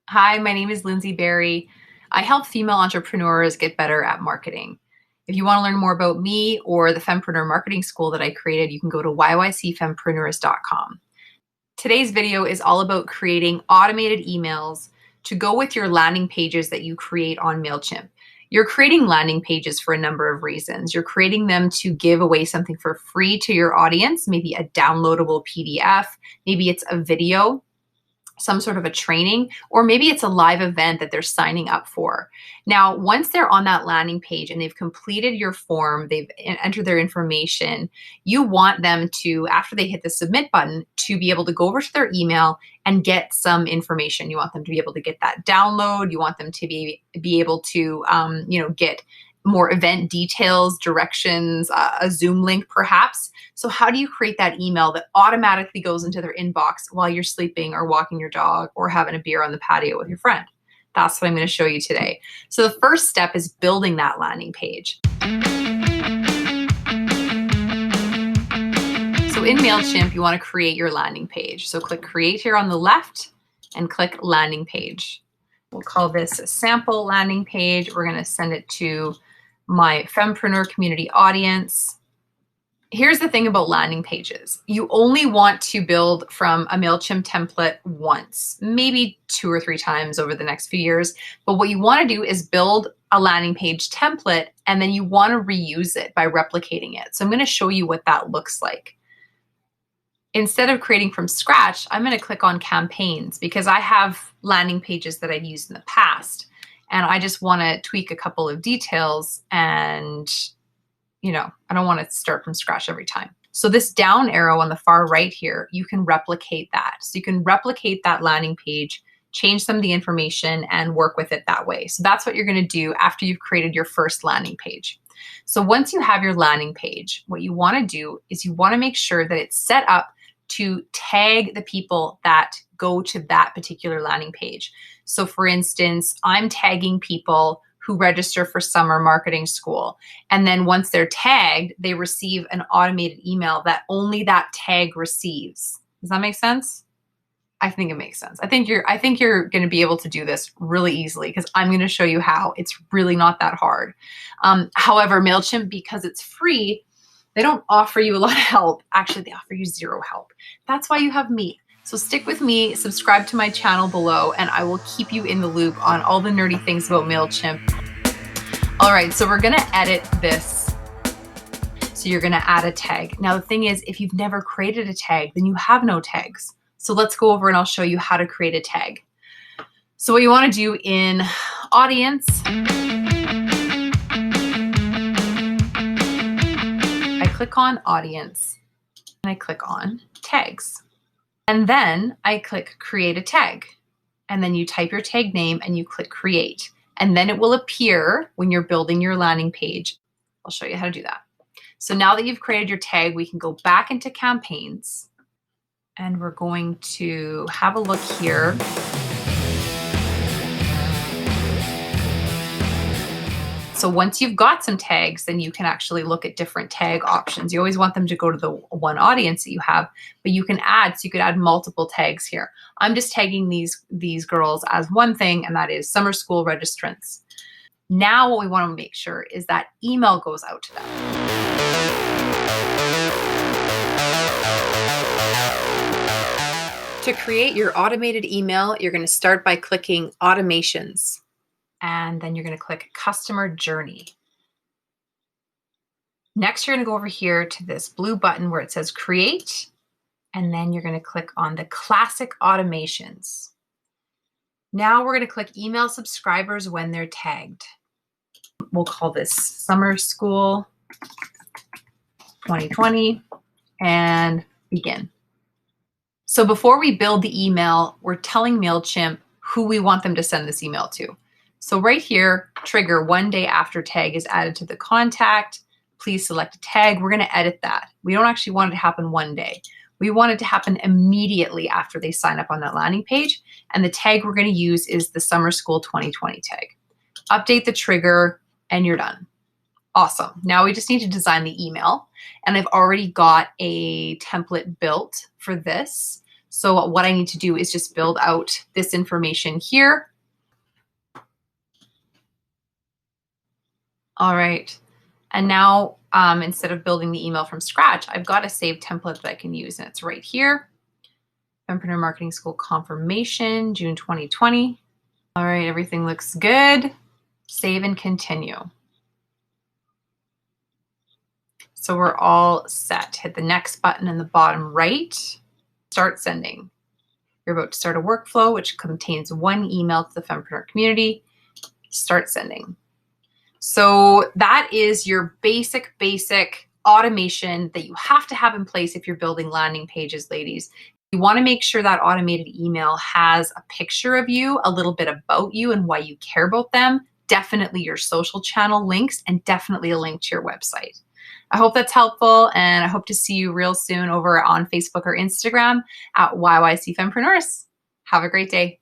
Hi, my name is Lyndsie Barrie. I help female entrepreneurs get better at marketing. If you want to learn more about me or the Fempreneur Marketing School that I created, you can go to yycfempreneurs.com. Today's video is all about creating automated emails to go with your landing pages that you create on Mailchimp. You're creating landing pages for a number of reasons. You're creating them to give away something for free to your audience, maybe a downloadable PDF, maybe it's a video, some sort of a training, or maybe it's a live event that they're signing up for. Now, once they're on that landing page and they've completed your form, they've entered their information, you want them to, after they hit the submit button, to be able to go over to their email and get some information. You want them to be able to get that download. You want them to be able to, get more event details, directions, a Zoom link perhaps. So how do you create that email that automatically goes into their inbox while you're sleeping or walking your dog or having a beer on the patio with your friend? That's what I'm going to show you today. So the first step is building that landing page. So in Mailchimp, you want to create your landing page. So click Create here on the left and click Landing Page. We'll call this a sample landing page. We're going to send it to my Fempreneur community audience. Here's the thing about landing pages. You only want to build from a Mailchimp template once, maybe 2 or 3 times over the next few years. But what you want to do is build a landing page template, and then you want to reuse it by replicating it. So I'm going to show you what that looks like. Instead of creating from scratch, I'm going to click on campaigns because I have landing pages that I've used in the past. And I just want to tweak a couple of details and, I don't want to start from scratch every time. So this down arrow on the far right here, you can replicate that. So you can replicate that landing page, change some of the information and work with it that way. So that's what you're going to do after you've created your first landing page. So once you have your landing page, what you want to do is you want to make sure that it's set up to tag the people that go to that particular landing page. So for instance, I'm tagging people who register for summer marketing school. And then once they're tagged, they receive an automated email that only that tag receives. Does that make sense? I think it makes sense. I think you're going to be able to do this really easily because I'm going to show you how. It's really not that hard. However, Mailchimp, because it's free, they don't offer you a lot of help. Actually, they offer you 0 help. That's why you have me. So stick with me, subscribe to my channel below, and I will keep you in the loop on all the nerdy things about Mailchimp. All right, so we're gonna edit this. So you're gonna add a tag. Now the thing is, if you've never created a tag, then you have no tags. So let's go over and I'll show you how to create a tag. So what you wanna do in audience, I click on audience and I click on tags. And then I click create a tag. And then you type your tag name and you click create. And then it will appear when you're building your landing page. I'll show you how to do that. So now that you've created your tag, we can go back into campaigns and we're going to have a look here. So once you've got some tags, then you can actually look at different tag options. You always want them to go to the one audience that you have, but you can add, so you could add multiple tags here. I'm just tagging these girls as one thing, and that is summer school registrants. Now what we want to make sure is that email goes out to them. To create your automated email, you're going to start by clicking automations. And then you're going to click customer journey. Next, you're going to go over here to this blue button where it says create. And then you're going to click on the classic automations. Now we're going to click email subscribers when they're tagged. We'll call this summer school 2020 and begin. So before we build the email, we're telling Mailchimp who we want them to send this email to. So right here, trigger 1 day after tag is added to the contact. Please select a tag. We're going to edit that. We don't actually want it to happen 1 day. We want it to happen immediately after they sign up on that landing page. And the tag we're going to use is the Summer School 2020 tag. Update the trigger and you're done. Awesome. Now we just need to design the email. And I've already got a template built for this. So what I need to do is just build out this information here. All right. And now instead of building the email from scratch, I've got a saved template that I can use, and it's right here. Fempreneur Marketing School confirmation, June 2020. All right, everything looks good. Save and continue. So we're all set. Hit the next button in the bottom right. Start sending. You're about to start a workflow which contains one email to the Fempreneur community. Start sending. So that is your basic automation that you have to have in place if you're building landing pages, ladies. You want to make sure that automated email has a picture of you, a little bit about you and why you care about them, definitely your social channel links, and definitely a link to your website. I hope that's helpful, and I hope to see you real soon over on Facebook or Instagram at YYC Fempreneurs. Have a great day.